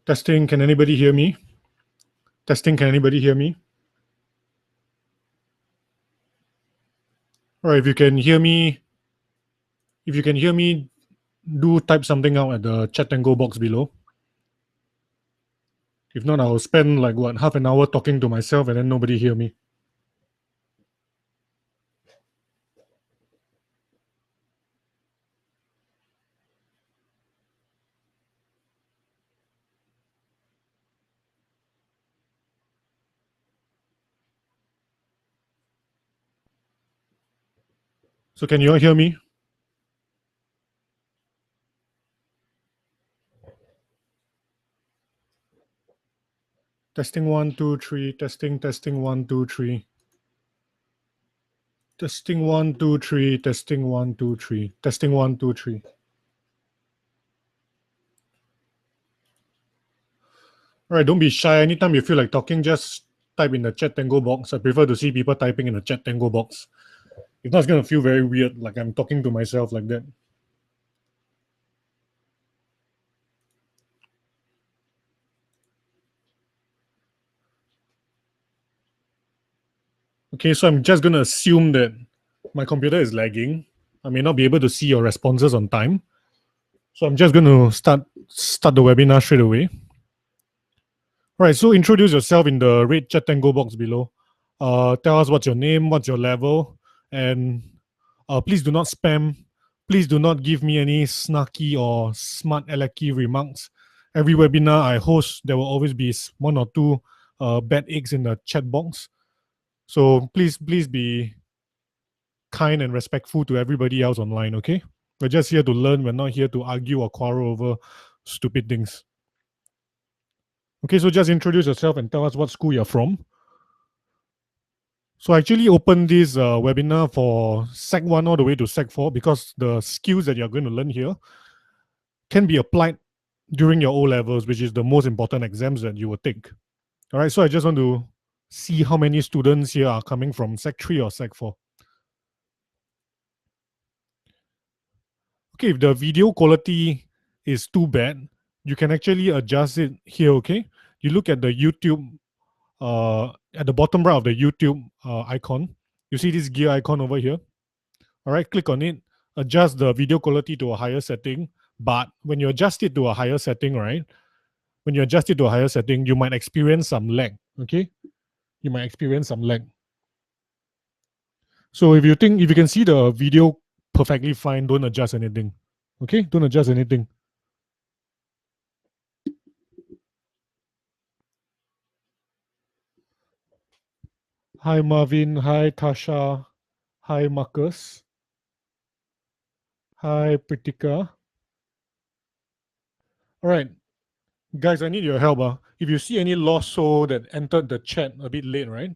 Testing, can anybody hear me? Testing, can anybody hear me? All right, if you can hear me, do type something out at the chat and go box below. If not, I'll spend like what, half an hour talking to myself and then nobody hear me. So can you all hear me? Testing 1, 2, 3. Testing 1, 2, 3. Testing 1, 2, 3. Testing 1, 2, 3. Testing 1, 2, 3. All right, don't be shy. Anytime you feel like talking, just type in the chat Tango box. I prefer to see people typing in the chat Tango box. If not, it's going to feel very weird, like I'm talking to myself like that. Okay, so I'm just going to assume that my computer is lagging. I may not be able to see your responses on time. So I'm just going to start the webinar straight away. All right, so introduce yourself in the red chat Tango box below. Tell us what's your name, what's your level, and please do not spam. Please do not give me any snarky or smart alecky remarks. Every webinar I host, there will always be one or two bad eggs in the chat box. So please be kind and respectful to everybody else online, okay? We're just here to learn. We're not here to argue or quarrel over stupid things. Okay, so just introduce yourself and tell us what school you're from. So I actually opened this webinar for Sec 1 all the way to Sec 4 because the skills that you're going to learn here can be applied during your O-levels, which is the most important exams that you will take. All right, so I just want to see how many students here are coming from Sec 3 or Sec 4. Okay, if the video quality is too bad, you can actually adjust it here, okay? You look at the YouTube, at the bottom right of the YouTube icon, you see this gear icon over here. All right, click on it, adjust the video quality to a higher setting. But when you adjust it to a higher setting, right? When you adjust it to a higher setting, you might experience some lag, okay? You might experience some lag. So if you can see the video perfectly fine, don't adjust anything, okay? Don't adjust anything. Hi, Marvin. Hi, Tasha. Hi, Marcus. Hi, Pritika. All right. Guys, I need your help. If you see any lost soul that entered the chat a bit late, right?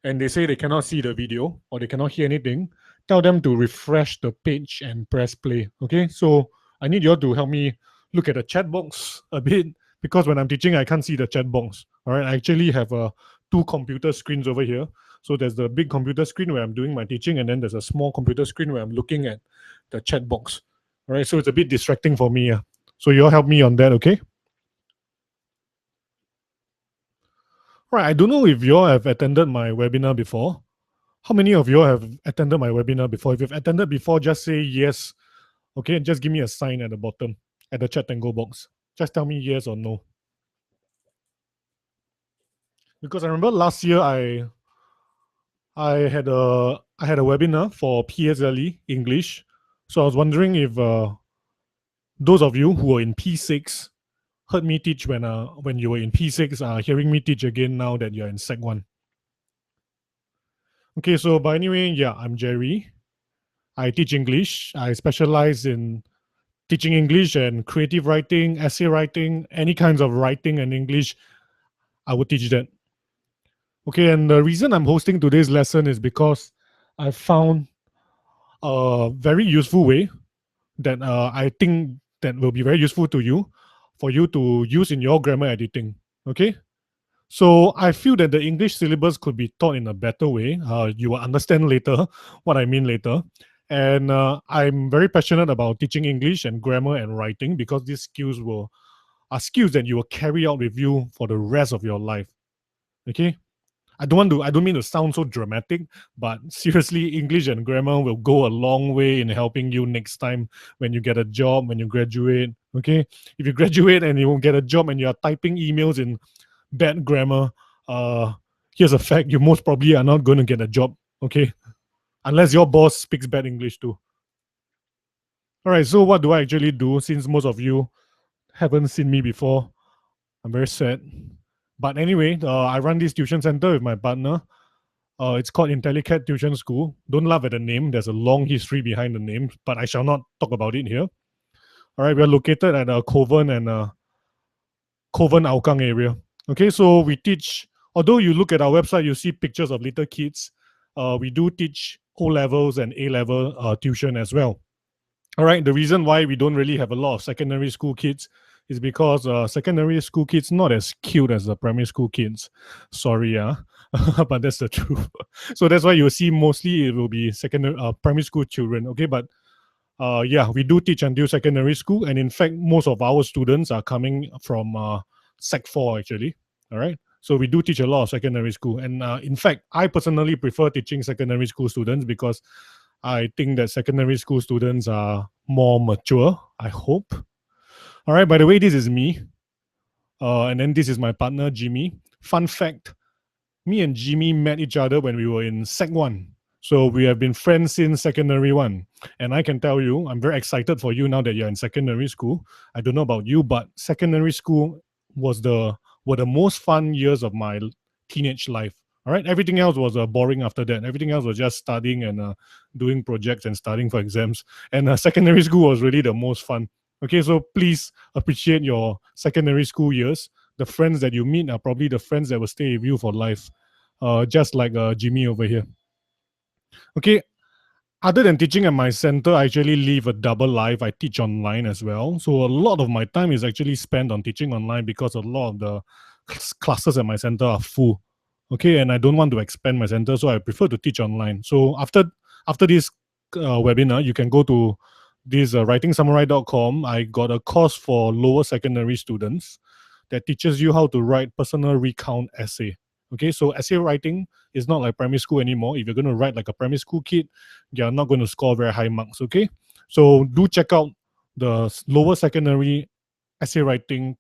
And they say they cannot see the video or they cannot hear anything, tell them to refresh the page and press play. Okay. So I need you all to help me look at the chat box a bit because when I'm teaching, I can't see the chat box. All right. I actually have two computer screens over here. So there's the big computer screen where I'm doing my teaching, and then there's a small computer screen where I'm looking at the chat box. All right. So it's a bit distracting for me. So you all help me on that, okay? All right. I don't know if you all have attended my webinar before. How many of you all have attended my webinar before? If you've attended before, just say yes. Okay, just give me a sign at the bottom, at the chat and go box. Just tell me yes or no. Because I remember last year I had a webinar for PSLE English. So I was wondering if those of you who were in P6 heard me teach when you were in P6 are hearing me teach again now that you're in Sec 1. Okay, so but anyway, yeah, I'm Jerry. I teach English. I specialize in teaching English and creative writing, essay writing, any kinds of writing and English. I would teach that. Okay, and the reason I'm hosting today's lesson is because I found a very useful way that I think that will be very useful to you for you to use in your grammar editing. Okay, so I feel that the English syllabus could be taught in a better way. You will understand later what I mean later. And I'm very passionate about teaching English and grammar and writing because these skills will are skills that you will carry out with you for the rest of your life. Okay? I don't mean to sound so dramatic, but seriously, English and grammar will go a long way in helping you next time when you get a job, when you graduate. Okay? If you graduate and you won't get a job and you are typing emails in bad grammar, uh, here's a fact: you most probably are not going to get a job. Okay? Unless your boss speaks bad English too. All right, so what do I actually do since most of you haven't seen me before? I'm very sad. But anyway, I run this tuition center with my partner. It's called IntelliCat Tuition School. Don't laugh at the name. There's a long history behind the name, but I shall not talk about it here. All right, we are located at Kovan and Kovan Aukang area. Okay, so we teach, although you look at our website, you see pictures of little kids. We do teach O levels and A level tuition as well. All right, the reason why we don't really have a lot of secondary school kids is because secondary school kids not as cute as the primary school kids. Sorry, but that's the truth. So that's why you'll see mostly it will be secondary primary school children. Okay, but yeah, we do teach until secondary school, and in fact, most of our students are coming from Sec 4 actually. All right, so we do teach a lot of secondary school, and in fact, I personally prefer teaching secondary school students because I think that secondary school students are more mature, I hope. All right, by the way, this is me. And then this is my partner, Jimmy. Fun fact, me and Jimmy met each other when we were in Sec 1. So we have been friends since secondary 1. And I can tell you, I'm very excited for you now that you're in secondary school. I don't know about you, but secondary school were the most fun years of my teenage life. All right, everything else was boring after that. Everything else was just studying and doing projects and studying for exams. And secondary school was really the most fun. Okay, so please appreciate your secondary school years. The friends that you meet are probably the friends that will stay with you for life, just like Jimmy over here. Okay, other than teaching at my center, I actually live a double life. I teach online as well. So a lot of my time is actually spent on teaching online because a lot of the classes at my center are full. Okay, and I don't want to expand my center, so I prefer to teach online. So after this webinar, you can go to this writingsamurai.com. I got a course for lower secondary students that teaches you how to write personal recount essay. Okay, so essay writing is not like primary school anymore. If you're going to write like a primary school kid, you're not going to score very high marks. Okay, so do check out the lower secondary essay writing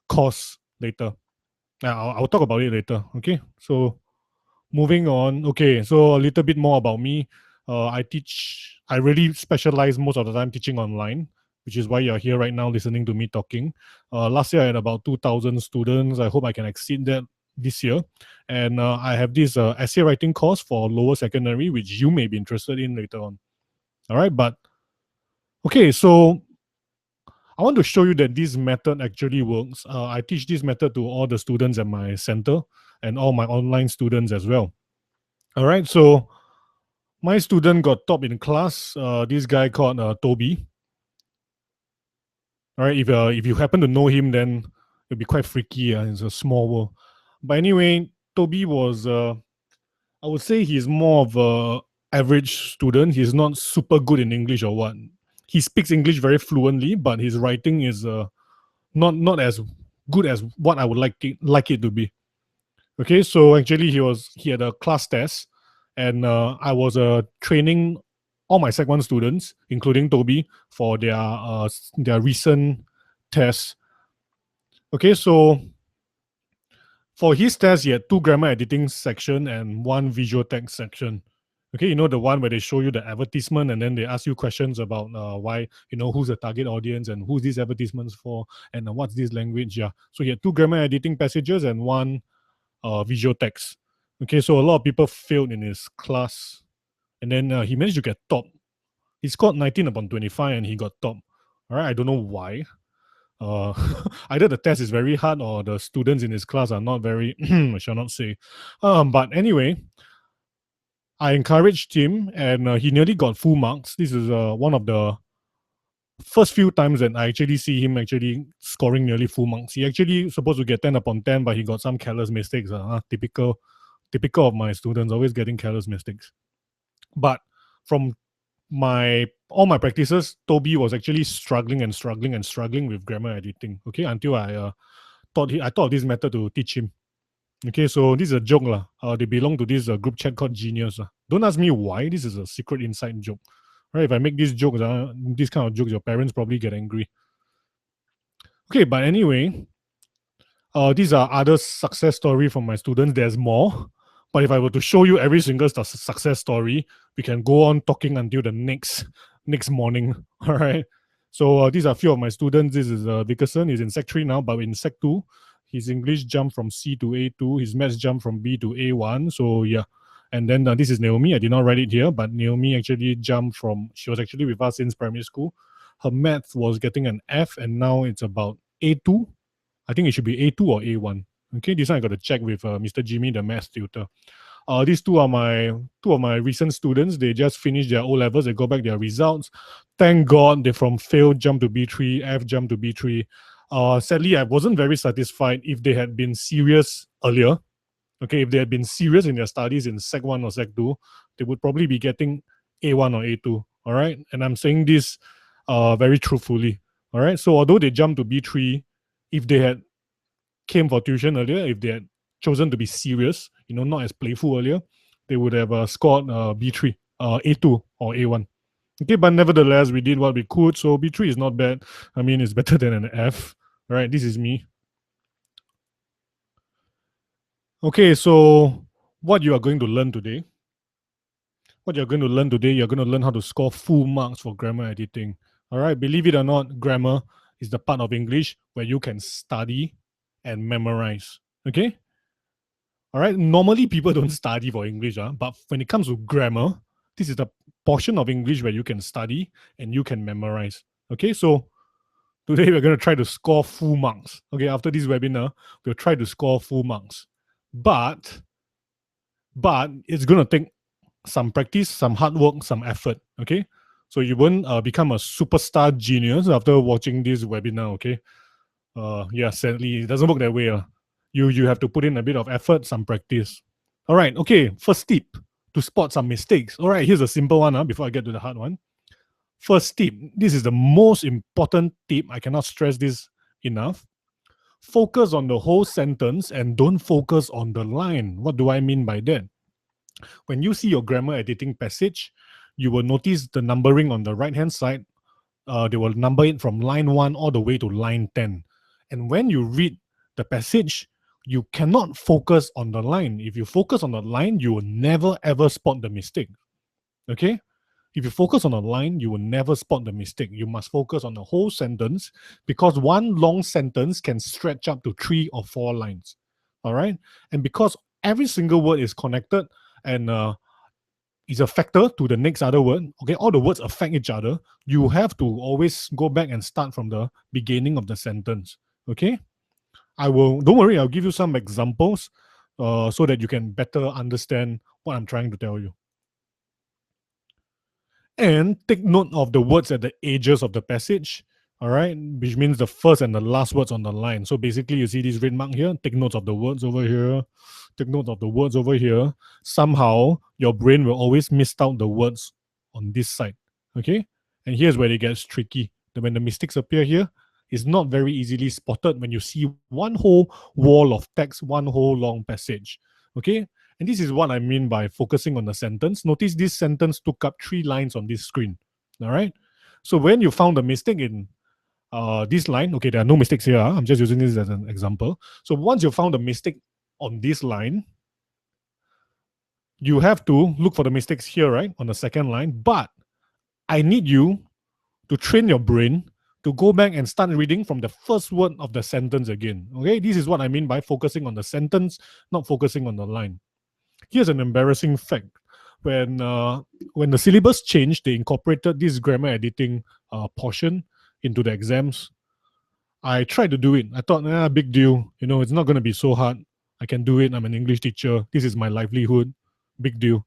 course later. I'll talk about it later. Okay, so moving on. Okay, so a little bit more about me. I really specialize most of the time teaching online, which is why you're here right now listening to me talking. Last year I had about 2,000 students. I hope I can exceed that this year. And I have this essay writing course for lower secondary, which you may be interested in later on. All right, but okay, so I want to show you that this method actually works. I teach this method to all the students at my center and all my online students as well. All right, so my student got top in class. This guy called Toby. All right, if you happen to know him, then it'll be quite freaky. It's a small world. But anyway, Toby was, I would say he's more of a average student. He's not super good in English or what. He speaks English very fluently, but his writing is not as good as what I would like it to be. Okay, so actually he had a class test, and I was training all my Sec 1 students, including Toby, for their recent tests. Okay, so for his test, he had 2 grammar editing section and 1 visual text section. Okay, you know the one where they show you the advertisement and then they ask you questions about why, who's the target audience and who's these advertisements for and what's this language. Yeah, so he had 2 grammar editing passages and 1 visual text. Okay, so a lot of people failed in his class, and then he managed to get top. He scored 19 upon 25 and he got top. All right, I don't know why. Either the test is very hard or the students in his class are not very, I shall not say. But anyway, I encouraged him and he nearly got full marks. This is one of the first few times that I actually see him actually scoring nearly full marks. He actually supposed to get 10 upon 10, but he got some careless mistakes. Typical of my students, always getting careless mistakes. But from my all my practices, Toby was actually struggling and struggling and struggling with grammar editing. Okay, until I thought of this method to teach him. Okay, so this is a joke lah. They belong to this group chat called Genius. Don't ask me why. This is a secret inside joke. Right? If I make these jokes, this kind of jokes, your parents probably get angry. Okay, but anyway, these are other success story from my students. There's more, but if I were to show you every single success story, we can go on talking until the next morning. All right. So these are a few of my students. This is Vickerson. He's in Sec 3 now, but in Sec 2, his English jumped from C to A2. His Maths jumped from B to A1. So yeah. And then this is Naomi. I did not write it here, but Naomi actually jumped from, she was actually with us since primary school. Her math was getting an F, and now it's about A2. I think it should be A2 or A1. Okay, this one I got to check with Mr. Jimmy, the math tutor. These two are my recent students. They just finished their O levels. They got back their results. Thank God they from fail jump to B3, F jump to B3. Sadly, I wasn't very satisfied if they had been serious earlier. Okay, if they had been serious in their studies in Sec 1 or Sec 2, they would probably be getting A1 or A2. All right, and I'm saying this very truthfully. All right, so although they jumped to B3, if they had came for tuition earlier, if they had chosen to be serious, not as playful earlier, they would have scored B3, A2 or A1. Okay, but nevertheless, we did what we could, so B3 is not bad. I mean, it's better than an F. All right, this is me. Okay, so what you are going to learn today, you're going to learn how to score full marks for grammar editing. All right, believe it or not, grammar is the part of English where you can study and memorize. Okay? All right, normally people don't study for English, but when it comes to grammar, this is the portion of English where you can study and you can memorize. Okay, so today we're going to try to score full marks. Okay, after this webinar, we'll try to score full marks. But it's going to take some practice, some hard work, some effort. Okay, so you won't become a superstar genius after watching this webinar. Okay, yeah, sadly, it doesn't work that way. You have to put in a bit of effort, some practice. All right, okay, first tip to spot some mistakes. All right, here's a simple one before I get to the hard one. First tip, this is the most important tip. I cannot stress this enough. Focus on the whole sentence and don't focus on the line. What do I mean by that? When you see your grammar editing passage, you will notice the numbering on the right-hand side. They will number it from line 1 all the way to line 10. And when you read the passage, you cannot focus on the line. If you focus on the line, you will never ever spot the mistake. Okay? If you focus on a line, you will never spot the mistake. You must focus on the whole sentence because one long sentence can stretch up to 3 or 4 lines. All right? And because every single word is connected and is a factor to the next other word, okay, all the words affect each other, you have to always go back and start from the beginning of the sentence. Okay? Don't worry, I'll give you some examples so that you can better understand what I'm trying to tell you. And take note of the words at the edges of the passage, all right, which means the first and the last words on the line. So basically, you see this red mark here, take notes of the words over here, take note of the words over here. Somehow, your brain will always miss out the words on this side, okay? And here's where it gets tricky. When the mistakes appear here, it's not very easily spotted when you see one whole wall of text, one whole long passage, okay? And this is what I mean by focusing on the sentence. Notice this sentence took up 3 lines on this screen. All right. So when you found a mistake in this line, okay, there are no mistakes here. I'm just using this as an example. So once you found a mistake on this line, you have to look for the mistakes here, right, on the second line. But I need you to train your brain to go back and start reading from the first word of the sentence again. Okay, this is what I mean by focusing on the sentence, not focusing on the line. Here's an embarrassing fact. When the syllabus changed, they incorporated this grammar editing portion into the exams. I tried to do it. I thought, big deal. It's not going to be so hard. I can do it. I'm an English teacher. This is my livelihood. Big deal.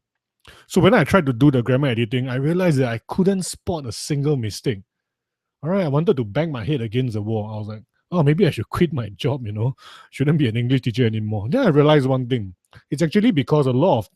So when I tried to do the grammar editing, I realized that I couldn't spot a single mistake. All right, I wanted to bang my head against the wall. I was like, oh, maybe I should quit my job, shouldn't be an English teacher anymore. Then I realized one thing. It's actually because a lot of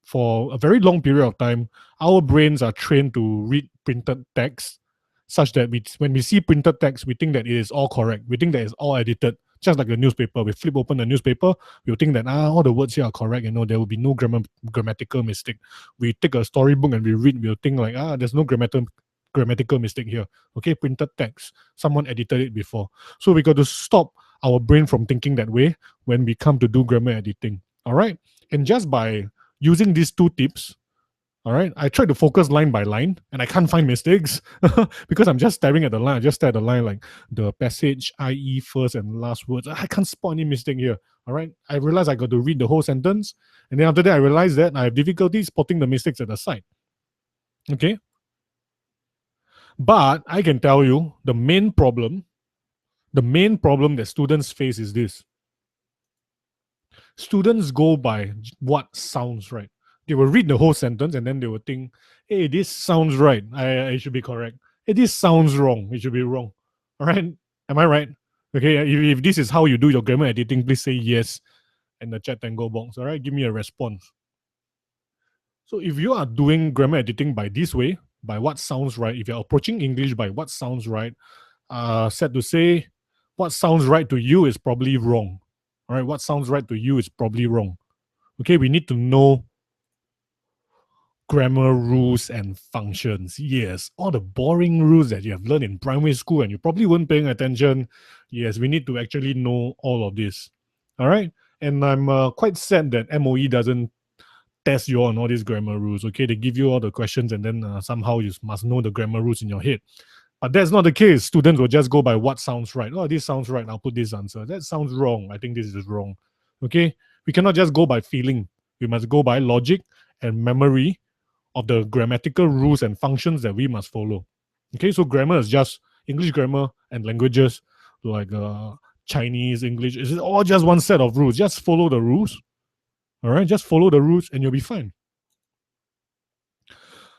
for a very long period of time, our brains are trained to read printed text such that when we see printed text, we think that it is all correct. We think that it's all edited, just like the newspaper. We flip open the newspaper, we'll think that all the words here are correct. There will be no grammatical mistake. We take a storybook and we read, we'll think like there's no grammatical mistake here. Okay, printed text. Someone edited it before. So we got to stop our brain from thinking that way when we come to do grammar editing. All right. And just by using these two tips, all right, I try to focus line by line and I can't find mistakes because I'm just staring at the line. I just stare at the line like the passage, i.e., first and last words. I can't spot any mistake here. All right. I realized I got to read the whole sentence. And then after that, I realized that I have difficulty spotting the mistakes at the side. Okay. But I can tell you the main problem that students face is this. Students go by what sounds right. They will read the whole sentence and then they will think, hey, this sounds right. I should be correct. Hey, this sounds wrong. It should be wrong. All right. Am I right? Okay. If this is how you do your grammar editing, please say yes in the chat tango box. All right. Give me a response. So if you are doing grammar editing by this way, by what sounds right, if you're approaching English by what sounds right, sad to say, what sounds right to you is probably wrong. All right, what sounds right to you is probably wrong. Okay, we need to know grammar rules and functions. Yes, all the boring rules that you have learned in primary school and you probably weren't paying attention. Yes, we need to actually know all of this. All right, and I'm quite sad that MOE doesn't test you on all these grammar rules. Okay, they give you all the questions and then somehow you must know the grammar rules in your head. But that's not the case. Students will just go by what sounds right. Oh, this sounds right. I'll put this answer. That sounds wrong. I think this is wrong. Okay? We cannot just go by feeling. We must go by logic and memory of the grammatical rules and functions that we must follow. Okay? So grammar is just English grammar and languages like Chinese, English. It's all just one set of rules. Just follow the rules. All right? Just follow the rules and you'll be fine.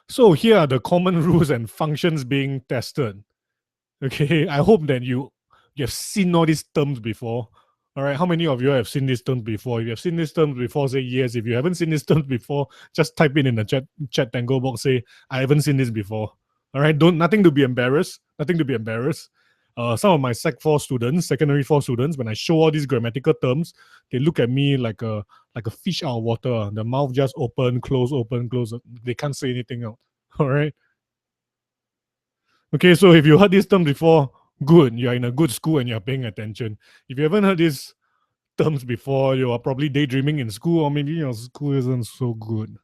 So here are the common rules and functions being tested. Okay, I hope that you have seen all these terms before. All right, how many of you have seen these terms before? If you have seen these terms before, say yes. If you haven't seen these terms before, just type it in the chat tango box. Say I haven't seen this before. All right, nothing to be embarrassed. Nothing to be embarrassed. Some of my secondary 4 students, when I show all these grammatical terms, they look at me like a fish out of water. The mouth just open, close, open, close. They can't say anything else. All right. Okay, so if you heard this term before, good. You're in a good school and you're paying attention. If you haven't heard these terms before, you are probably daydreaming in school, or maybe your school isn't so good.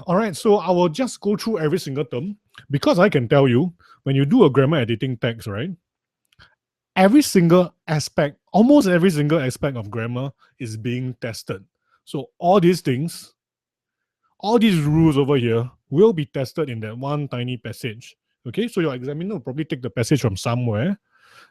All right, so I will just go through every single term because I can tell you when you do a grammar editing text, right? Every single aspect, almost every single aspect of grammar is being tested. So all these things, all these rules over here will be tested in that one tiny passage. Okay, so your examiner will probably take the passage from somewhere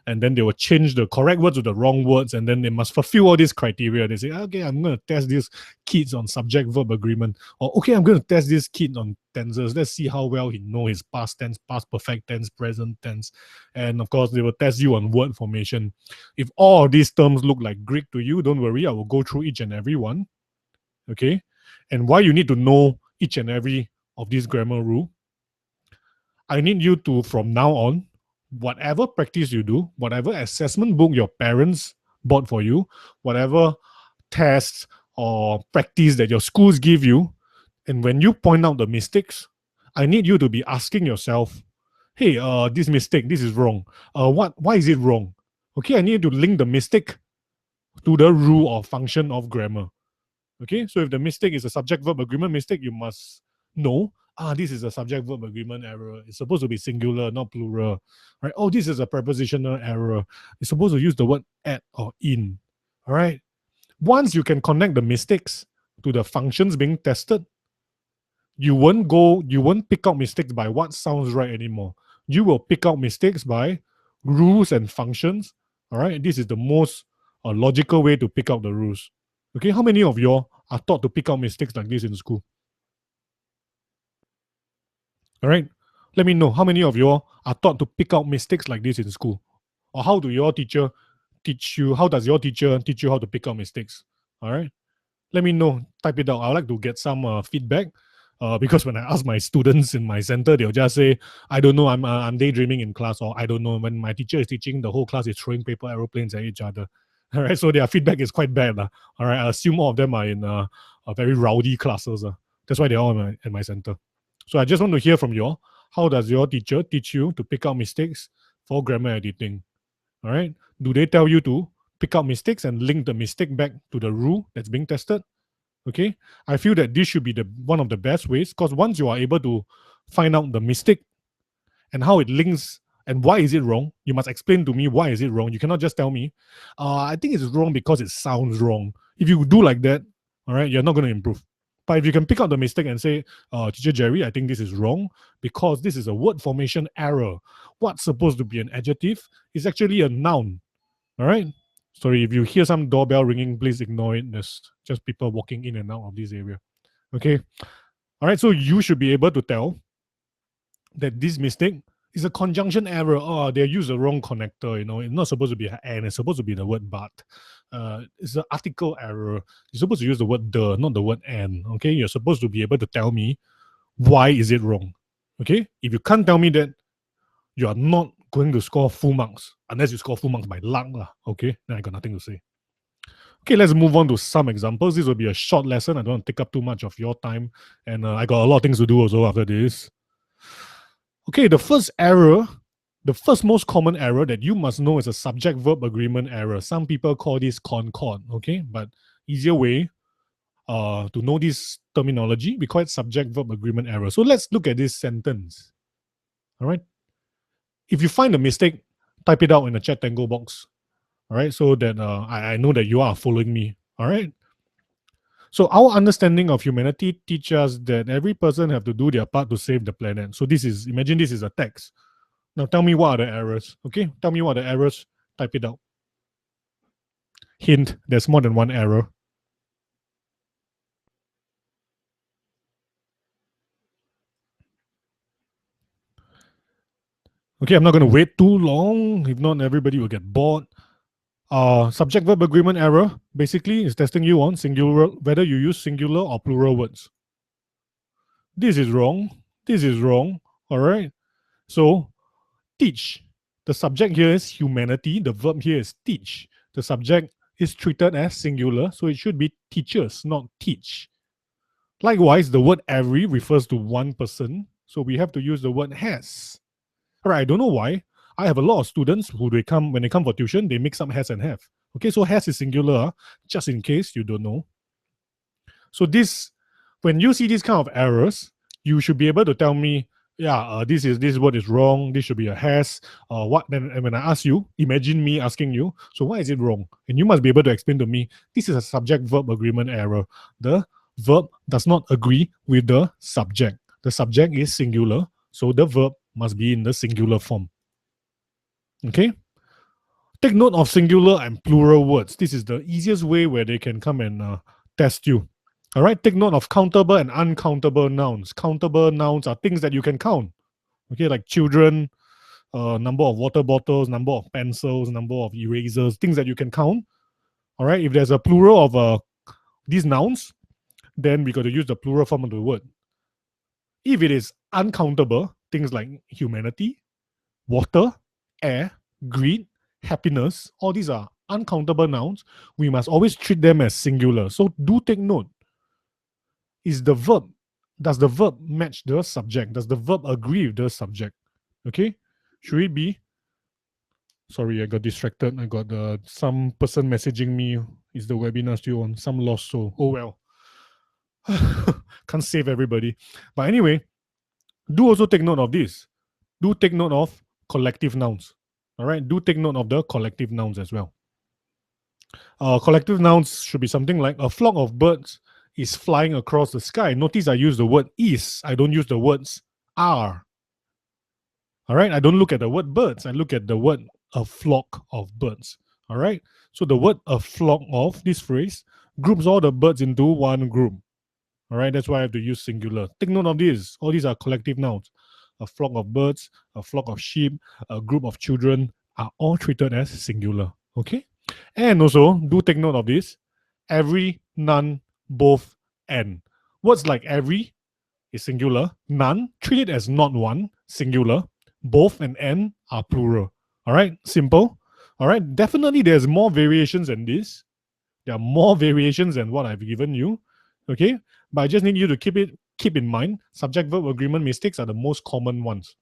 and then they will change the correct words to the wrong words, and then they must fulfill all these criteria. They say, okay, I'm going to test these kids on subject-verb agreement, or okay, I'm going to test this kid on tenses. Let's see how well he knows his past tense, past perfect tense, present tense, and of course, they will test you on word formation. If all of these terms look like Greek to you, don't worry, I will go through each and every one, okay? And why you need to know each and every of these grammar rule, I need you to, from now on, whatever practice you do, whatever assessment book your parents bought for you, whatever tests or practice that your schools give you, and when you point out the mistakes, I need you to be asking yourself, hey, this mistake, this is wrong. Why is it wrong? Okay, I need to link the mistake to the rule or function of grammar. Okay, so if the mistake is a subject-verb agreement mistake, you must know, this is a subject-verb agreement error. It's supposed to be singular, not plural. Right? Oh, this is a prepositional error. It's supposed to use the word at or in. All right. Once you can connect the mistakes to the functions being tested, you won't pick out mistakes by what sounds right anymore. You will pick out mistakes by rules and functions. All right. This is the most logical way to pick out the rules. Okay. How many of you are taught to pick out mistakes like this in school? All right. Let me know how many of you are taught to pick out mistakes like this in school. Or how do your teacher teach you? How does your teacher teach you how to pick out mistakes? All right. Let me know. Type it out. I would like to get some feedback. Because when I ask my students in my center, they'll just say, "I don't know. I'm daydreaming in class," or "I don't know." When my teacher is teaching, the whole class is throwing paper aeroplanes at each other. All right, so their feedback is quite bad. All right, I assume all of them are in very rowdy classes. That's why they're all in my center. So I just want to hear from you all. How does your teacher teach you to pick out mistakes for grammar editing? All right. Do they tell you to pick out mistakes and link the mistake back to the rule that's being tested? Okay. I feel that this should be the one of the best ways, because once you are able to find out the mistake and how it links and why is it wrong, you must explain to me why is it wrong. You cannot just tell me, I think it's wrong because it sounds wrong. If you do like that, all right, you're not going to improve. But if you can pick out the mistake and say, Teacher Jerry, I think this is wrong because this is a word formation error. What's supposed to be an adjective is actually a noun. All right. Sorry, if you hear some doorbell ringing, please ignore it. There's just people walking in and out of this area. Okay. All right. So you should be able to tell that this mistake is a conjunction error. Oh, they use the wrong connector. It's not supposed to be an and, it's supposed to be the word but. It's an article error. You're supposed to use the word the, not the word and. Okay. You're supposed to be able to tell me why is it wrong. Okay. If you can't tell me that, you are not going to score full marks unless you score full marks by luck. Okay, then I got nothing to say. Okay, let's move on to some examples. This will be a short lesson. I don't want to take up too much of your time. And I got a lot of things to do also after this. Okay, the first error, the first most common error that you must know is a subject-verb agreement error. Some people call this concord, okay? But easier way to know this terminology, we call it subject-verb agreement error. So let's look at this sentence. All right. If you find a mistake, type it out in the chat tango box. All right, so that I know that you are following me. All right. So our understanding of humanity teaches us that every person have to do their part to save the planet. So imagine this is a text. Now tell me what are the errors. Okay, tell me what are the errors. Type it out. Hint: there's more than one error. Okay, I'm not going to wait too long. If not, everybody will get bored. Subject-verb agreement error basically is testing you on singular, whether you use singular or plural words. This is wrong. This is wrong. All right. So, teach. The subject here is humanity. The verb here is teach. The subject is treated as singular, so it should be teachers, not teach. Likewise, the word every refers to one person, so we have to use the word has. All right, I don't know why. I have a lot of students when they come for tuition, they mix up has and have. Okay, so has is singular, just in case you don't know. So when you see these kind of errors, you should be able to tell me, this word is wrong. This should be a has. What then? And when I ask you, imagine me asking you, so why is it wrong? And you must be able to explain to me, this is a subject-verb agreement error. The verb does not agree with the subject. The subject is singular, so the verb must be in the singular form. Okay. Take note of singular and plural words. This is the easiest way where they can come and test you. All right. Take note of countable and uncountable nouns. Countable nouns are things that you can count. Okay, like children, number of water bottles, number of pencils, number of erasers, things that you can count. All right. If there's a plural of these nouns, then we got to use the plural form of the word. If it is uncountable, things like humanity, water, air, greed, happiness, all these are uncountable nouns. We must always treat them as singular. So do take note. Does the verb match the subject? Does the verb agree with the subject? Okay. Should it be? Sorry, I got distracted. I got some person messaging me. Is the webinar still on? Some lost soul. Oh well. Can't save everybody. But anyway, do also take note of this. Do take note of collective nouns. All right. Do take note of the collective nouns as well. Collective nouns should be something like a flock of birds is flying across the sky. Notice I use the word is. I don't use the words are. All right. I don't look at the word birds. I look at the word a flock of birds. All right. So the word a flock of, this phrase, groups all the birds into one group. All right. That's why I have to use singular. Take note of this. All these are collective nouns. A flock of birds, a flock of sheep, a group of children are all treated as singular. Okay. And also do take note of this. Every, none, both, and. Words like every is singular, none, treat it as not one, singular, both and n are plural. All right, simple. All right, definitely there's more variations than this. There are more variations than what I've given you. Okay, but I just need you to keep in mind subject verb agreement mistakes are the most common ones.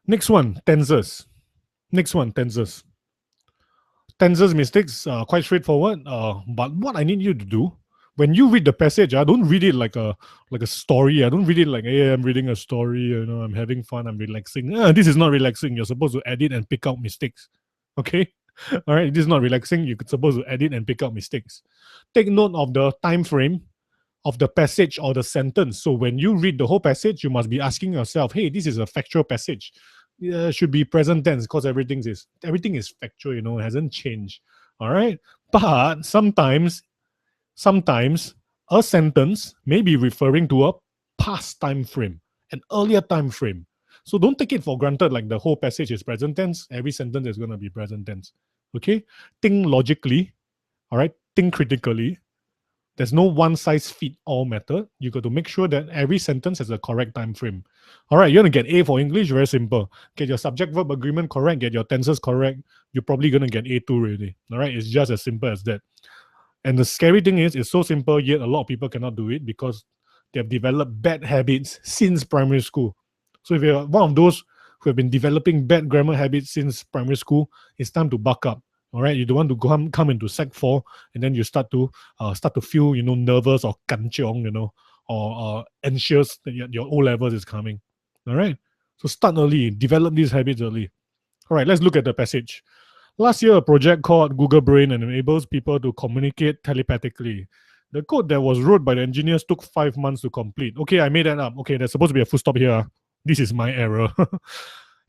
Next one, tenses. Next one, tenses. Tenses mistakes are quite straightforward. But what I need you to do when you read the passage, I don't read it like a story. I don't read it like, hey, I'm reading a story. You know, I'm having fun. I'm relaxing. This is not relaxing. You're supposed to edit and pick out mistakes. Okay. All right. This is not relaxing. You're supposed to edit and pick out mistakes. Take note of the time frame of the passage or the sentence. So when you read the whole passage, you must be asking yourself, hey, this is a factual passage. Should be present tense because everything is factual, you know, it hasn't changed. All right. But sometimes a sentence may be referring to a past time frame, an earlier time frame. So don't take it for granted like the whole passage is present tense. Every sentence is going to be present tense. Okay. Think logically. All right. Think critically. There's no one size fit all method. You got to make sure that every sentence has a correct time frame. All right, you're gonna get A for English, very simple. Get your subject verb agreement correct, get your tenses correct. You're probably gonna get A2 already. All right, it's just as simple as that. And the scary thing is, it's so simple, yet a lot of people cannot do it because they have developed bad habits since primary school. So if you're one of those who have been developing bad grammar habits since primary school, it's time to buck up. All right, you don't want to come into Sec 4 and then you start to feel, you know, nervous or kanchiong, you know, or anxious that your O levels is coming. All right, so start early, develop these habits early. All right, let's look at the passage. Last year, a project called Google Brain and enables people to communicate telepathically. The code that was wrote by the engineers took 5 months to complete. Okay, I made that up. Okay, there's supposed to be a full stop here. This is my error.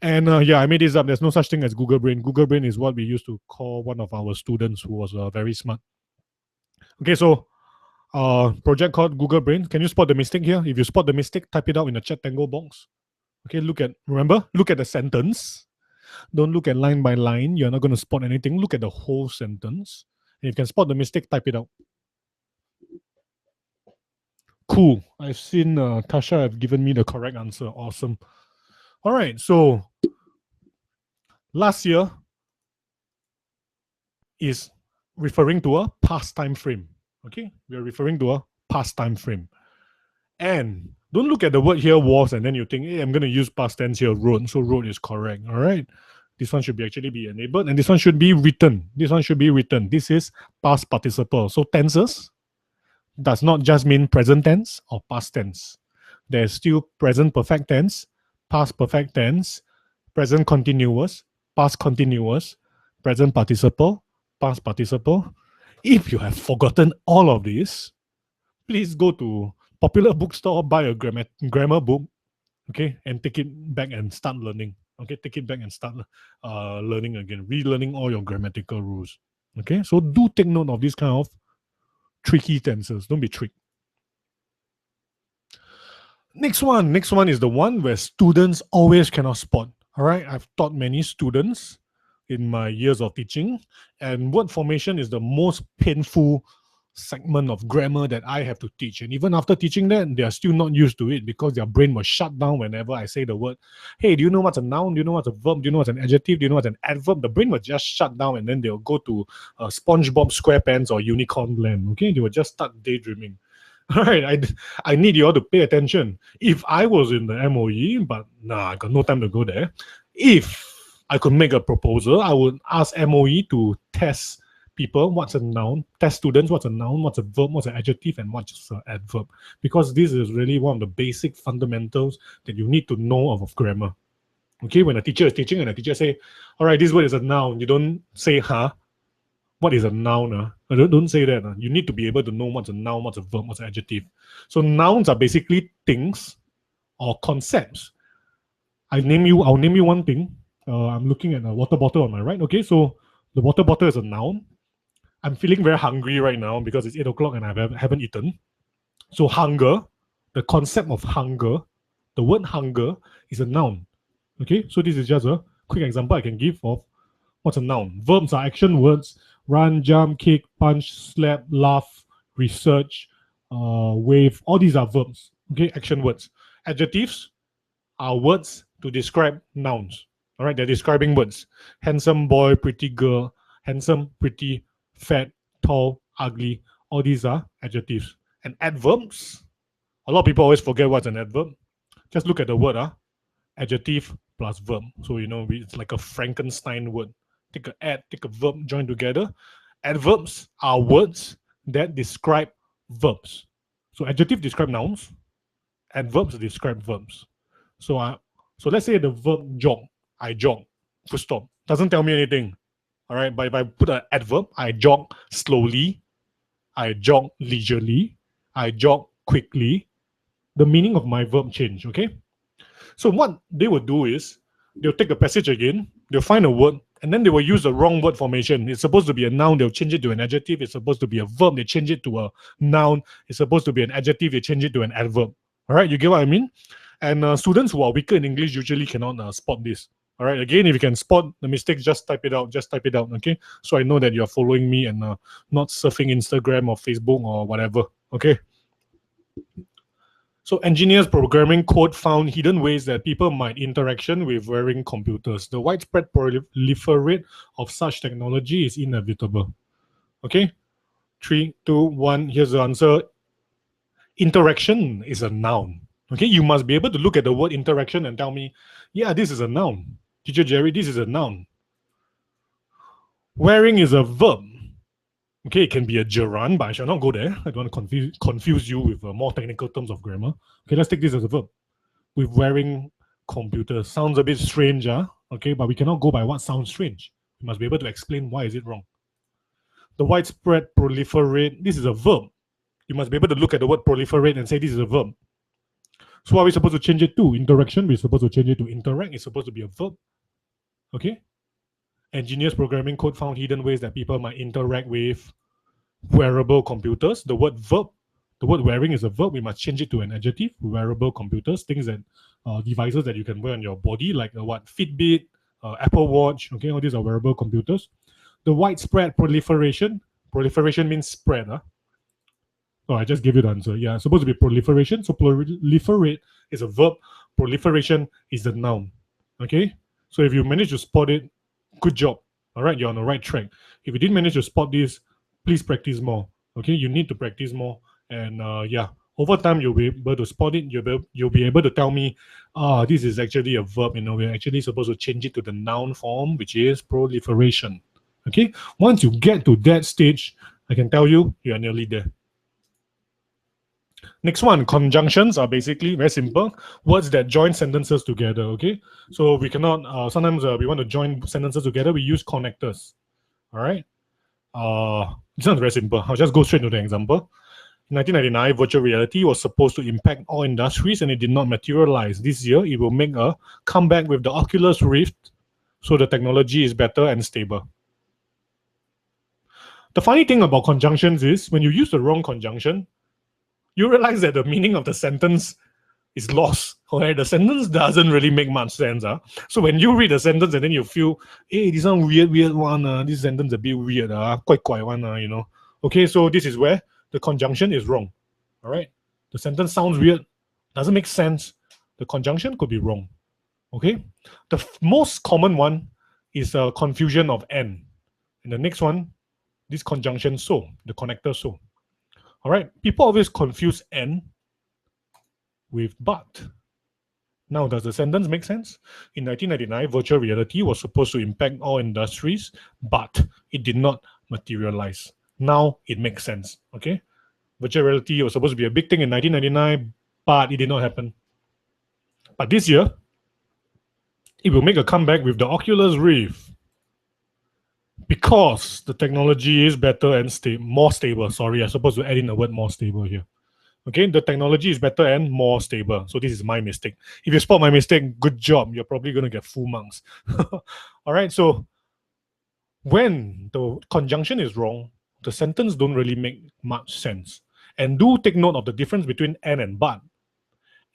And yeah, I made this up. There's no such thing as Google Brain. Google Brain is what we used to call one of our students who was very smart. Okay, so project called Google Brain. Can you spot the mistake here? If you spot the mistake, type it out in the chat tangle box. Okay, look at the sentence. Don't look at line by line. You're not going to spot anything. Look at the whole sentence. And if you can spot the mistake, type it out. Cool. I've seen Tasha have given me the correct answer. Awesome. All right. So last year is referring to a past time frame. Okay. We are referring to a past time frame. And don't look at the word here, was, and then you think, hey, I'm going to use past tense here, wrote. So wrote is correct. All right. This one should actually be enabled, and this one should be written. This one should be written. This is past participle. So tenses does not just mean present tense or past tense. There's still present perfect tense, past perfect tense, present continuous, past continuous, present participle, past participle. If you have forgotten all of this, please go to popular bookstore, buy a grammar book, okay, and take it back and start learning. Okay, take it back and start learning again, relearning all your grammatical rules. Okay, so do take note of this kind of tricky tenses. Don't be tricked. Next one is the one where students always cannot spot. All right, I've taught many students in my years of teaching, and word formation is the most painful segment of grammar that I have to teach. And even after teaching that, they are still not used to it because their brain was shut down whenever I say the word, hey, do you know what's a noun? Do you know what's a verb? Do you know what's an adjective? Do you know what's an adverb? The brain will just shut down and then they'll go to SpongeBob SquarePants or Unicorn Land. Okay, they will just start daydreaming. All right, I need you all to pay attention. If I was in the MOE, but I got no time to go there. If I could make a proposal, I would ask MOE to test people what's a noun, test students what's a noun, what's a verb, what's an adjective, and what's an adverb. Because this is really one of the basic fundamentals that you need to know of grammar. Okay, when a teacher is teaching and a teacher say, all right, this word is a noun, you don't say, what is a noun? Don't say that. You need to be able to know what's a noun, what's a verb, what's an adjective. So nouns are basically things or concepts. I'll name you one thing. I'm looking at a water bottle on my right. Okay, so the water bottle is a noun. I'm feeling very hungry right now because it's 8 o'clock and I haven't eaten. So hunger, the concept of hunger, the word hunger is a noun. Okay, so this is just a quick example I can give of what's a noun. Verbs are action words Run, jump, kick, punch, slap, laugh, research, wave. All these are verbs. Okay, action words. Adjectives are words to describe nouns. All right, they're describing words. Handsome boy, pretty girl, handsome, pretty, fat, tall, ugly. All these are adjectives. And adverbs, a lot of people always forget what's an adverb. Just look at the word, adjective plus verb. So, it's like a Frankenstein word. Take a ad, take a verb, join together. Adverbs are words that describe verbs. So adjective describe nouns, adverbs describe verbs. So let's say the verb jog. I jog. Full stop. Doesn't tell me anything. All right. But if I put an adverb, I jog slowly, I jog leisurely, I jog quickly, the meaning of my verb change. Okay. So what they will do is they'll take the passage again, they'll find a word, and then they will use the wrong word formation. It's supposed to be a noun, they'll change it to an adjective. It's supposed to be a verb, they change it to a noun. It's supposed to be an adjective, they change it to an adverb. All right, you get what I mean? And students who are weaker in English usually cannot spot this. All right, again, if you can spot the mistakes, just type it out, okay? So I know that you're following me and not surfing Instagram or Facebook or whatever, okay? So engineers programming code found hidden ways that people might interaction with wearing computers. The widespread proliferate of such technology is inevitable. Okay, 3, 2, 1, here's the answer. Interaction is a noun. Okay, you must be able to look at the word interaction and tell me, yeah, this is a noun. Teacher Jerry, this is a noun. Wearing is a verb. Okay, it can be a gerund, but I shall not go there. I don't want to confuse you with more technical terms of grammar. Okay, let's take this as a verb. With wearing computers. Sounds a bit strange, okay, but we cannot go by what sounds strange. We must be able to explain why is it wrong. The widespread proliferate, this is a verb. You must be able to look at the word proliferate and say this is a verb. So what are we supposed to change it to? Interaction, we're supposed to change it to interact. It's supposed to be a verb. Okay? Engineers programming code found hidden ways that people might interact with wearable computers. The word wearing is a verb. We must change it to an adjective. Wearable computers, things that devices that you can wear on your body, like Fitbit, Apple Watch. Okay, all these are wearable computers. The widespread proliferation. Proliferation means spread. Oh, I just gave you the answer. Yeah, it's supposed to be proliferation. So proliferate is a verb. Proliferation is the noun. Okay, so if you manage to spot it, good job. All right, you're on the right track. If you didn't manage to spot this, please practice more. Okay, you need to practice more. And yeah, over time you'll be able to spot it. You'll be able to tell me, this is actually a verb. We're actually supposed to change it to the noun form, which is proliferation. Okay, once you get to that stage, I can tell you are nearly there. Next one, conjunctions are basically very simple. Words that join sentences together, okay? So we cannot, sometimes we want to join sentences together, we use connectors, all right? This one's very simple. I'll just go straight to the example. In 1999, virtual reality was supposed to impact all industries and it did not materialize. This year, it will make a comeback with the Oculus Rift, so the technology is better and stable. The funny thing about conjunctions is when you use the wrong conjunction, you realize that the meaning of the sentence is lost. Okay? The sentence doesn't really make much sense. So when you read a sentence and then you feel, hey, this one weird one, this sentence a bit weird, quite one, Okay, so this is where the conjunction is wrong. All right? The sentence sounds weird, doesn't make sense. The conjunction could be wrong. Okay? The most common one is a confusion of and. And the next one, this conjunction so, the connector so. All right, people always confuse and with but. Now, does the sentence make sense? In 1999, virtual reality was supposed to impact all industries, but it did not materialize. Now it makes sense, okay? Virtual reality was supposed to be a big thing in 1999, but it did not happen. But this year, it will make a comeback with the Oculus Rift. Because the technology is better and more stable. Sorry, I'm supposed to add in the word more stable here. Okay, the technology is better and more stable. So this is my mistake. If you spot my mistake, good job. You're probably going to get full marks. All right, so when the conjunction is wrong, the sentence don't really make much sense. And do take note of the difference between and but.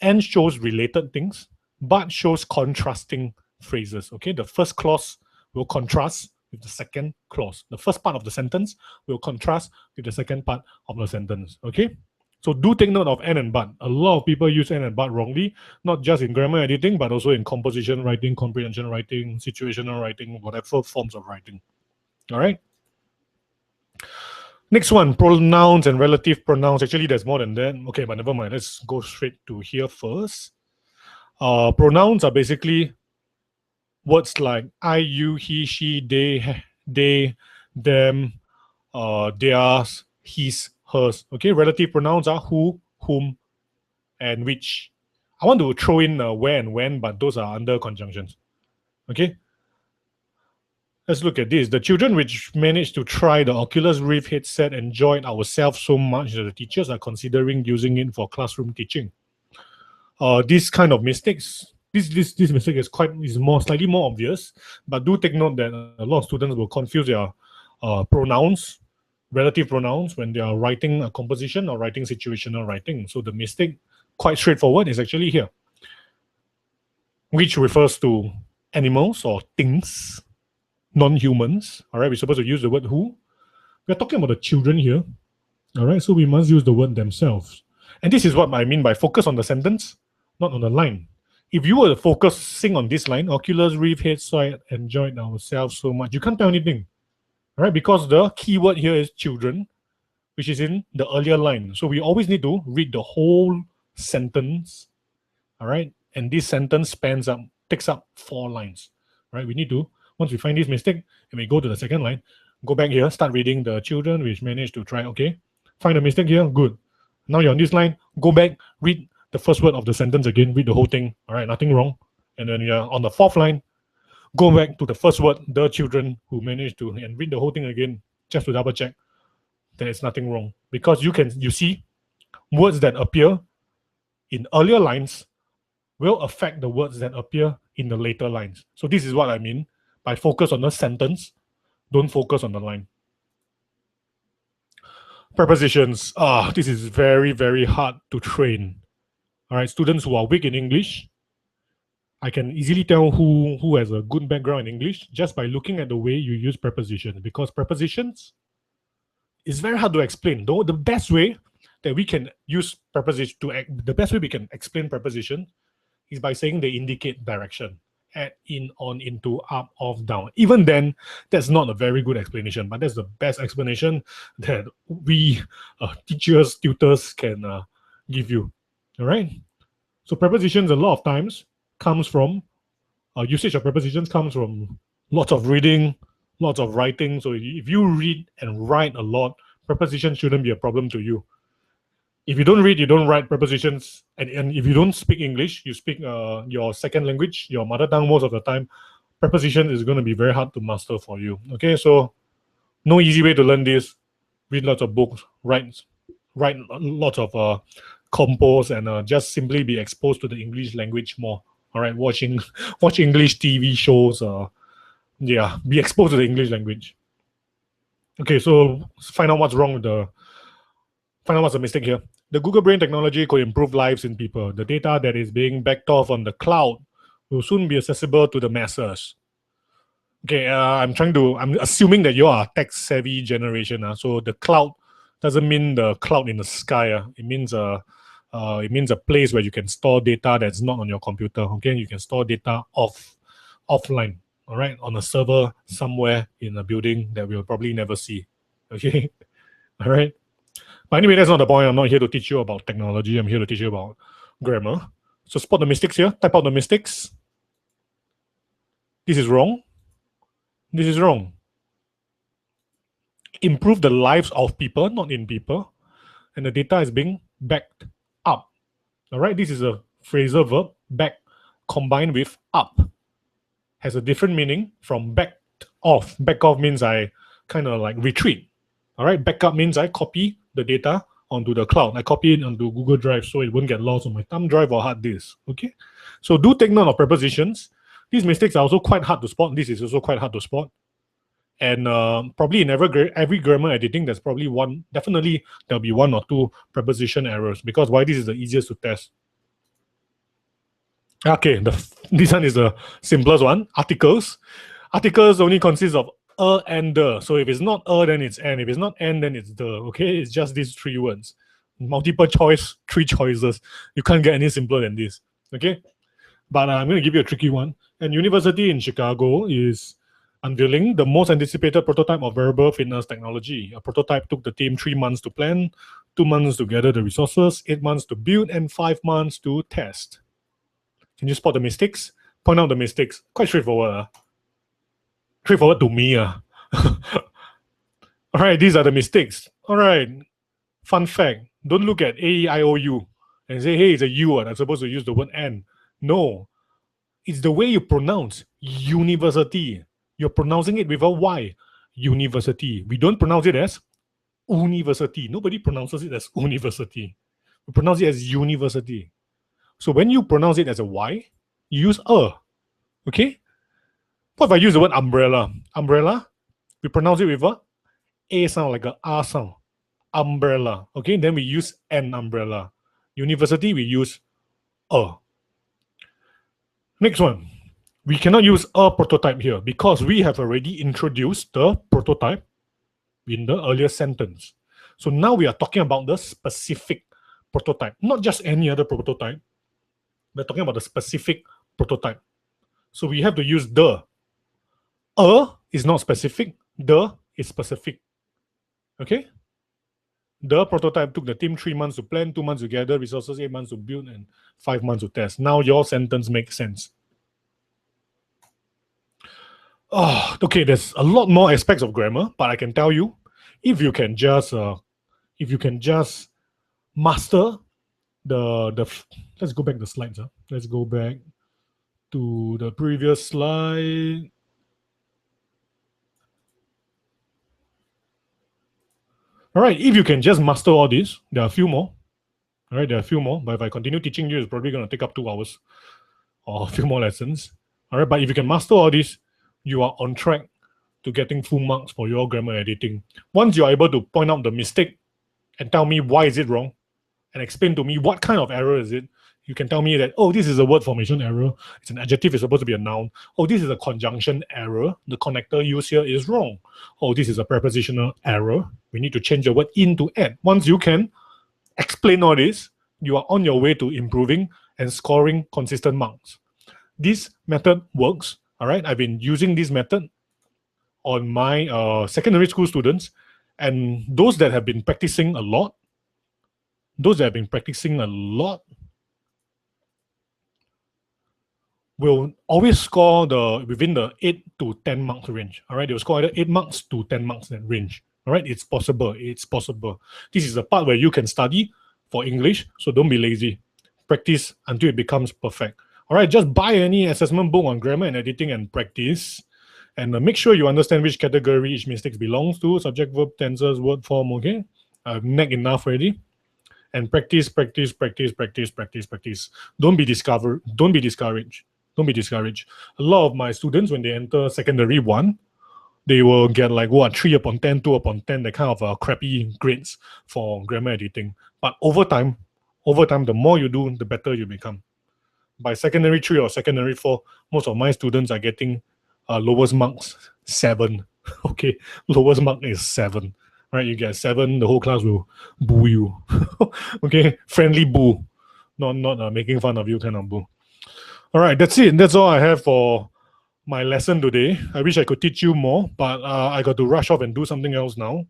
And shows related things, but shows contrasting phrases. Okay, the first clause will contrast with the second clause. The first part of the sentence will contrast with the second part of the sentence. Okay? So do take note of and and but. A lot of people use and but wrongly, not just in grammar editing, but also in composition writing, comprehension writing, situational writing, whatever forms of writing. All right? Next one, pronouns and relative pronouns. Actually, there's more than that. Okay, but never mind. Let's go straight to here first. Pronouns are basically words like I, you, he, she, they, them, theirs, his, hers. Okay, relative pronouns are who, whom, and which. I want to throw in where and when, but those are under conjunctions. Okay. Let's look at this. The children which managed to try the Oculus Rift headset enjoyed ourselves so much that the teachers are considering using it for classroom teaching. This kind of mistakes, this mistake is slightly more obvious, but do take note that a lot of students will confuse their pronouns, relative pronouns, when they are writing a composition or writing situational writing. So the mistake, quite straightforward, is actually here, which refers to animals or things, non-humans. All right, we're supposed to use the word who. We're talking about the children here. All right, so we must use the word themselves. And this is what I mean by focus on the sentence, not on the line. If you were focusing on this line, Oculus Rift headset enjoyed ourselves so much, you can't tell anything. All right, because the keyword here is children, which is in the earlier line. So we always need to read the whole sentence. All right, and this sentence takes up 4 lines. All right, we need to, once we find this mistake, and we go to the second line, go back here, start reading the children which managed to try. Okay, find a mistake here, good. Now you're on this line, go back, read the first word of the sentence again, read the whole thing. All right, nothing wrong. And then you're on the 4th line, go back to the first word, the children who managed to, and read the whole thing again, just to double check there is nothing wrong. Because you see, words that appear in earlier lines will affect the words that appear in the later lines. So this is what I mean by focus on the sentence, don't focus on the line. Prepositions. This is very, very hard to train. All right, students who are weak in English, I can easily tell who has a good background in English just by looking at the way you use prepositions, because prepositions is very hard to explain. Though the best way that we can use preposition the best way we can explain preposition is by saying they indicate direction. At, in, on, into, up, off, down. Even then, that's not a very good explanation, but that's the best explanation that we teachers, tutors can give you. All right. So prepositions a lot of times comes from usage of prepositions comes from lots of reading, lots of writing. So if you read and write a lot, prepositions shouldn't be a problem to you. If you don't read, you don't write prepositions, and if you don't speak English, you speak your second language, your mother tongue most of the time, preposition is going to be very hard to master for you. Okay, so no easy way to learn this. Read lots of books, write lots of compos, and just simply be exposed to the English language more. All right, watch English TV shows. Yeah, be exposed to the English language. Okay, so find out what's wrong with find out what's the mistake here. The Google Brain technology could improve lives in people. The data that is being backed off on the cloud will soon be accessible to the masses. Okay, I'm assuming that you are a tech-savvy generation. So the cloud doesn't mean the cloud in the sky. It means a place where you can store data that's not on your computer. Okay, you can store data offline. All right, on a server somewhere in a building that we'll probably never see. Okay, all right. But anyway, that's not the point. I'm not here to teach you about technology. I'm here to teach you about grammar. So spot the mistakes here. Type out the mistakes. This is wrong. This is wrong. Improve the lives of people, not in people. And the data is being backed up. All right, this is a phrasal verb, back, combined with up. Has a different meaning from backed off. Back off means I kind of like retreat. All right, backup means I copy the data onto the cloud. I copy it onto Google Drive so it won't get lost on my thumb drive or hard disk. Okay, so do take note of prepositions. These mistakes are also quite hard to spot. This is also quite hard to spot. And probably in every grammar editing, there's probably definitely there'll be 1 or 2 preposition errors, because why? This is the easiest to test. Okay, this one is the simplest one. Articles. Articles only consist of and the. So if it's not then it's and. If it's not and, then it's the. Okay, it's just these three words. Multiple choice, three choices. You can't get any simpler than this. Okay, but I'm going to give you a tricky one. And University in Chicago is unveiling the most anticipated prototype of wearable fitness technology. A prototype took the team 3 months to plan, 2 months to gather the resources, 8 months to build, and 5 months to test. Can you spot the mistakes? Point out the mistakes. Quite straightforward. Straightforward to me. All right, these are the mistakes. All right, fun fact. Don't look at A-E-I-O-U and say, hey, it's a U and I'm supposed to use the word N. No, it's the way you pronounce university. You're pronouncing it with a Y. University. We don't pronounce it as university. Nobody pronounces it as university. We pronounce it as university. So when you pronounce it as a Y, you use a. Okay? What if I use the word umbrella? Umbrella, we pronounce it with a sound, like a R sound. Umbrella. Okay? Then we use an umbrella. University, we use a. Next one. We cannot use a prototype here because we have already introduced the prototype in the earlier sentence. So now we are talking about the specific prototype, not just any other prototype. We're talking about the specific prototype. So we have to use the. A is not specific. The is specific. Okay? The prototype took the team 3 months to plan, 2 months to gather resources, 8 months to build, and 5 months to test. Now your sentence makes sense. Oh, okay, there's a lot more aspects of grammar, but I can tell you, if you can just master let's go back the slides. Let's go back to the previous slide. All right, if you can just master all this, there are a few more. All right, there are a few more, but if I continue teaching you, it's probably going to take up 2 hours or a few more lessons. All right, but if you can master all this, you are on track to getting full marks for your grammar editing. Once you are able to point out the mistake and tell me why is it wrong, and explain to me what kind of error is it, you can tell me that, oh, this is a word formation error. It's an adjective, it's supposed to be a noun. Oh, this is a conjunction error. The connector used here is wrong. Oh, this is a prepositional error. We need to change the word in to add. Once you can explain all this, you are on your way to improving and scoring consistent marks. This method works. All right, I've been using this method on my secondary school students, and those that have been practicing a lot, will always score within the 8 to 10 marks range. All right, they'll score either 8 marks to 10 marks in range. All right, it's possible. It's possible. This is the part where you can study for English, so don't be lazy. Practice until it becomes perfect. All right, just buy any assessment book on grammar and editing and practice. And make sure you understand which category each mistake belongs to, subject, verb, tenses, word form, okay? I've nagged enough already. And practice. Don't be discouraged. Don't be discouraged. A lot of my students, when they enter secondary 1, they will get like 3 upon 10, 2 upon 10, that kind of crappy grades for grammar editing. But over time, the more you do, the better you become. By secondary 3 or secondary 4, most of my students are getting lowest marks 7. Okay, lowest mark is 7. Right, you get 7, the whole class will boo you. Okay, friendly boo, not making fun of you kind of boo. All right, that's it. That's all I have for my lesson today. I wish I could teach you more, but I got to rush off and do something else now.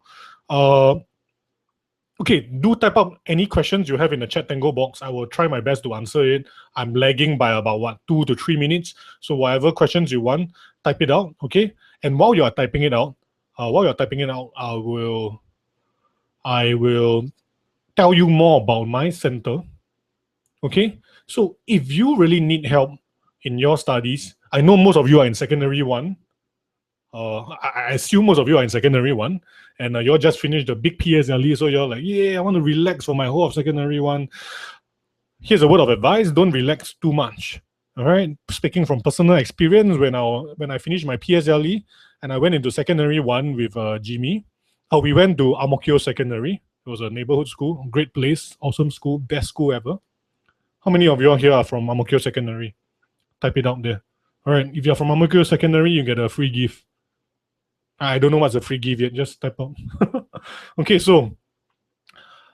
Okay, do type up any questions you have in the chat Tango box. I will try my best to answer it. I'm lagging by about 2 to 3 minutes. So whatever questions you want, type it out, okay? And while you are typing it out, I will tell you more about my center, okay? So if you really need help in your studies, I know most of you are in secondary 1. I assume most of you are in secondary 1, and you're just finished the big PSLE, so you're like, yeah, I want to relax for my whole of secondary 1. Here's a word of advice: don't relax too much. All right, speaking from personal experience, when I finished my PSLE and I went into secondary 1 with Jimmy, we went to Ang Mo Kio Secondary. It was a neighborhood school, great place, awesome school, best school ever. How many of you here are from Ang Mo Kio Secondary? Type it out there. All right, if you're from Ang Mo Kio Secondary, you get a free gift. I don't know what's a free gift yet. Just type out. Okay, so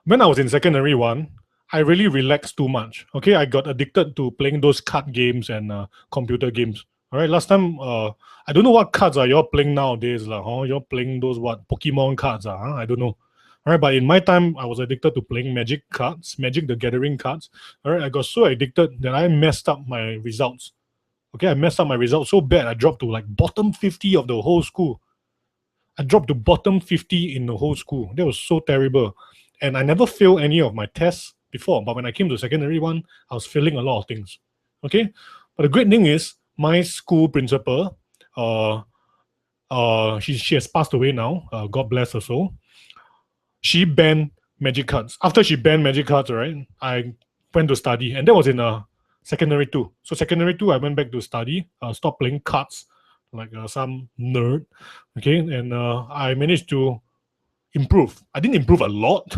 when I was in secondary one, I really relaxed too much. Okay, I got addicted to playing those card games and computer games. All right, last time, I don't know what cards are y'all playing nowadays, lah. Huh? You're playing those what Pokemon cards, huh? I don't know. All right, but in my time, I was addicted to playing Magic cards, Magic the Gathering cards. All right, I got so addicted that I messed up my results. Okay, I messed up my results so bad I dropped to like bottom 50 of the whole school. I dropped to bottom 50 in the whole school. That was so terrible. And I never failed any of my tests before. But when I came to secondary one, I was failing a lot of things. Okay? But the great thing is, my school principal, she has passed away now. God bless her soul. She banned magic cards. After she banned magic cards, right, I went to study. And that was in secondary two. So secondary two, I went back to study, stopped playing cards like some nerd. Okay, and I managed to improve. I didn't improve a lot,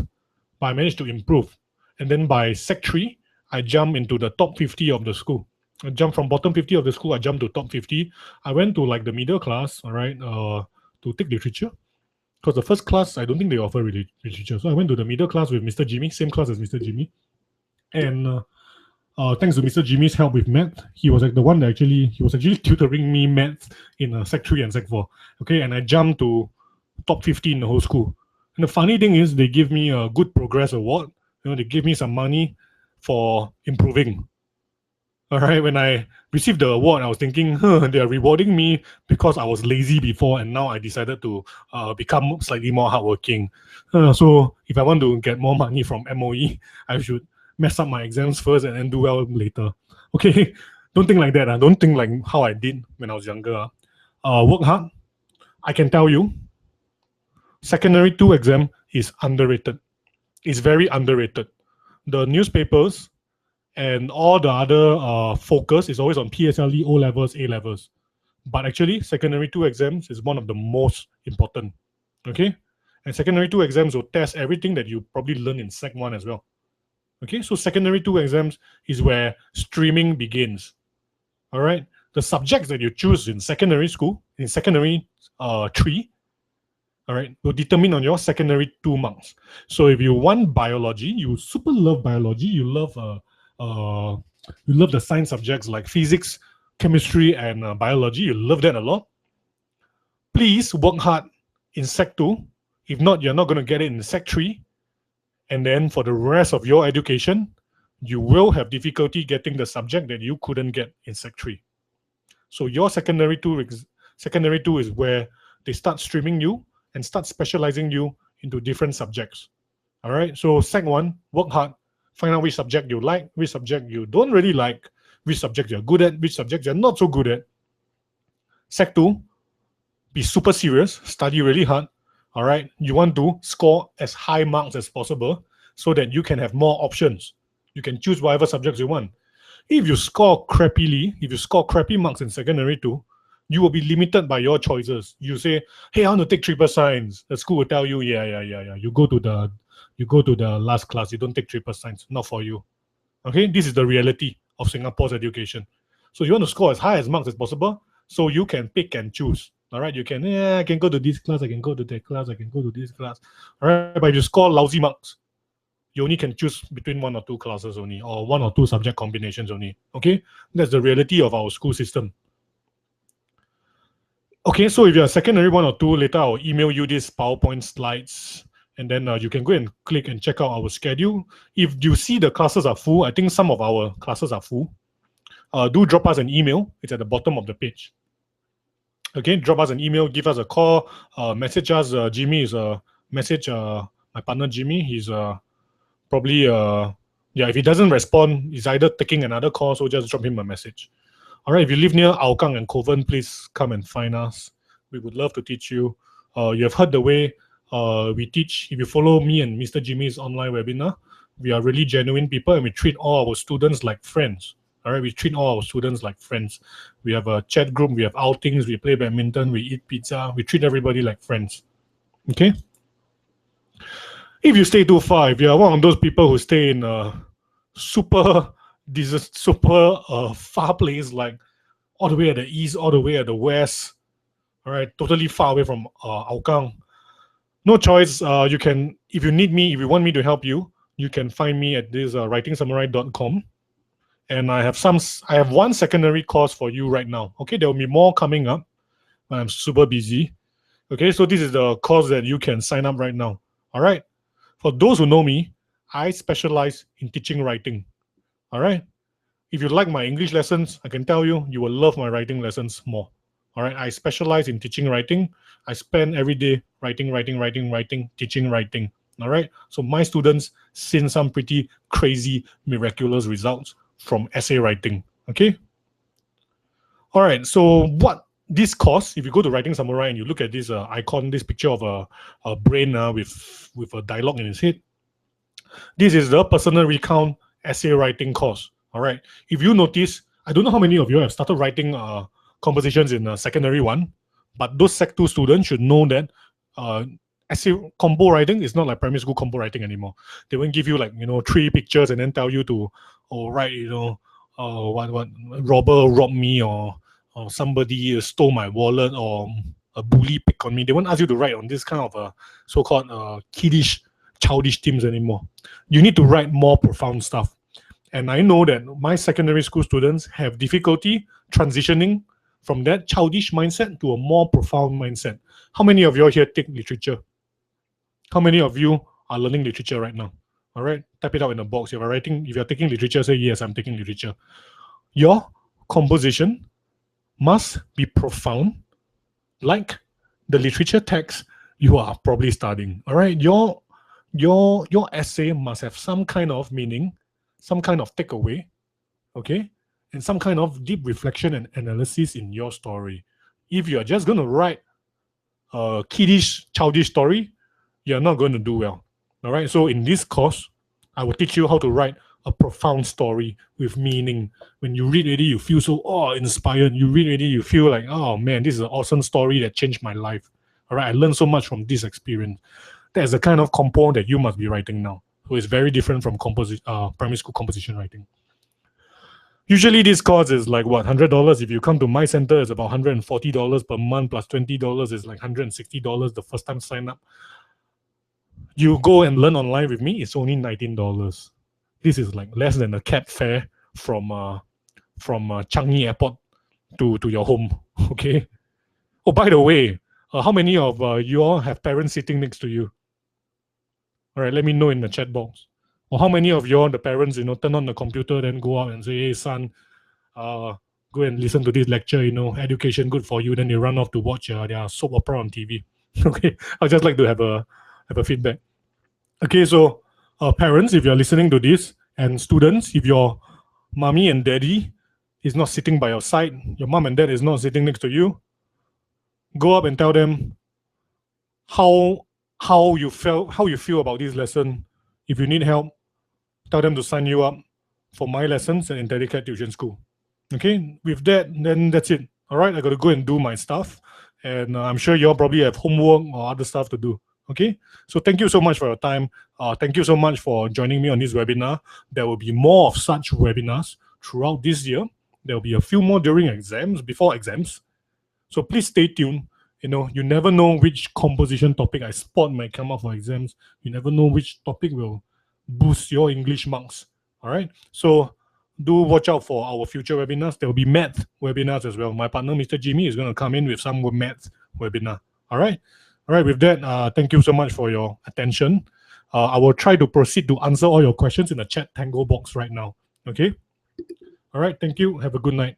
but I managed to improve. And then by Sec 3, I jumped into the top 50 of the school. I jumped from bottom 50 of the school, I jumped to top 50. I went to like the middle class, all right, to take literature. Because the first class, I don't think they offer literature. So I went to the middle class with Mr. Jimmy, same class as Mr. Jimmy. And thanks to Mr. Jimmy's help with math, he was like the one that he was actually tutoring me math in Sec 3 and Sec 4. Okay, and I jumped to top 50 in the whole school. And the funny thing is, they give me a good progress award. They give me some money for improving. All right, when I received the award, I was thinking, they are rewarding me because I was lazy before, and now I decided to become slightly more hardworking. So if I want to get more money from MOE, I should mess up my exams first and then do well later. Okay, don't think like that. Don't think like how I did when I was younger. Work hard. I can tell you, secondary 2 exam is underrated. It's very underrated. The newspapers and all the other focus is always on PSLE, O levels, A levels. But actually, secondary 2 exams is one of the most important. Okay? And secondary 2 exams will test everything that you probably learned in Sec 1 as well. Okay, so secondary 2 exams is where streaming begins. All right, the subjects that you choose in secondary school, in secondary 3, all right, will determine on your secondary 2 marks. So if you want biology, you super love biology, you love the science subjects like physics, chemistry, and biology, you love that a lot. Please work hard in Sec 2. If not, you're not going to get it in Sec 3. And then for the rest of your education, you will have difficulty getting the subject that you couldn't get in Sec 3. So your secondary 2 is where they start streaming you and start specializing you into different subjects. All right, so Sec 1, work hard, find out which subject you like, which subject you don't really like, which subject you're good at, which subject you're not so good at. Sec 2, be super serious, study really hard. All right, you want to score as high marks as possible so that you can have more options. You can choose whatever subjects you want. If you score crappily, if you score crappy marks in secondary 2, you will be limited by your choices. You say, hey, I want to take triple science. The school will tell you, yeah. You go to the last class. You don't take triple science. Not for you. Okay, this is the reality of Singapore's education. So you want to score as high as marks as possible so you can pick and choose. All right, you can, I can go to this class, I can go to that class, I can go to this class. All right, but if you score lousy marks, you only can choose between 1 or 2 classes only, or 1 or 2 subject combinations only. Okay, that's the reality of our school system. Okay, so if you're secondary 1 or 2, later I'll email you these PowerPoint slides, and then you can go and click and check out our schedule. If you see the classes are full, I think some of our classes are full, do drop us an email. It's at the bottom of the page. Okay, drop us an email, give us a call, message us. Jimmy is message my partner Jimmy. He's probably if he doesn't respond, he's either taking another call, so just drop him a message. All right, if you live near Hougang and Kovan, please come and find us. We would love to teach you. You have heard the way we teach. If you follow me and Mr. Jimmy's online webinar, we are really genuine people and we treat all our students like friends. All right, we treat all our students like friends. We have a chat group, we have outings, we play badminton, we eat pizza. We treat everybody like friends. Okay? If you stay too far, if you're one of those people who stay in a super far place, like all the way at the east, all the way at the west, All right, totally far away from Hougang. No choice. You can, if you need me, if you want me to help you, you can find me at this writingsamurai.com. And I have one secondary course for you right now. Okay, there will be more coming up. I'm super busy. Okay, so this is the course that you can sign up right now. All right. For those who know me, I specialize in teaching writing. All right. If you like my English lessons, I can tell you, you will love my writing lessons more. All right. I specialize in teaching writing. I spend every day writing, teaching writing. All right. So my students seen some pretty crazy, miraculous results from essay writing. Okay. All right. So what this course, if you go to Writing Samurai and you look at this icon, this picture of a brain with a dialogue in its head, this is the personal recount essay writing course. All right. If you notice, I don't know how many of you have started writing compositions in secondary one, but those Sec 2 students should know that essay combo writing is not like primary school combo writing anymore. They won't give you like, 3 pictures and then tell you to, write, what robber robbed me, or somebody stole my wallet, or a bully picked on me. They won't ask you to write on this kind of so-called kiddish, childish themes anymore. You need to write more profound stuff. And I know that my secondary school students have difficulty transitioning from that childish mindset to a more profound mindset. How many of you here take literature? How many of you are learning literature right now? All right, type it out in the box. If you're taking literature, say yes, I'm taking literature. Your composition must be profound, like the literature text you are probably studying. All right, your essay must have some kind of meaning, some kind of takeaway, okay, and some kind of deep reflection and analysis in your story. If you're just going to write a kiddish, childish story, you're not going to do well. All right. So in this course, I will teach you how to write a profound story with meaning. When you read already, you feel so inspired. You read already, you feel like, oh man, this is an awesome story that changed my life. All right. I learned so much from this experience. That's the kind of compo that you must be writing now. So it's very different from primary school composition writing. Usually this course is like what, $100. If you come to my center, it's about $140 per month plus $20 is like $160 the first time sign up. You go and learn online with me, it's only $19. This is like less than a cab fare from Changi Airport to your home. Okay. Oh, by the way, how many of you all have parents sitting next to you? All right, let me know in the chat box. Or how many of you all, the parents, turn on the computer, then go out and say, hey, son, go and listen to this lecture, education good for you. Then they run off to watch their soap opera on TV. Okay, I'd just like to have a feedback. Okay, so parents, if you're listening to this, and students, if your mommy and daddy is not sitting by your side, your mom and dad is not sitting next to you, go up and tell them how you feel about this lesson. If you need help, tell them to sign you up for my lessons and IntelliCat Tuition School. Okay, with that, then that's it. All right, I got to go and do my stuff, and I'm sure you all probably have homework or other stuff to do. Okay, so thank you so much for your time. Thank you so much for joining me on this webinar. There will be more of such webinars throughout this year. There will be a few more during exams, before exams. So please stay tuned. You never know which composition topic I spot might come up for exams. You never know which topic will boost your English marks. All right. So do watch out for our future webinars. There will be math webinars as well. My partner, Mr. Jimmy, is going to come in with some math webinar. All right. All right. With that, thank you so much for your attention. I will try to proceed to answer all your questions in the chat Tango box right now. Okay. All right. Thank you. Have a good night.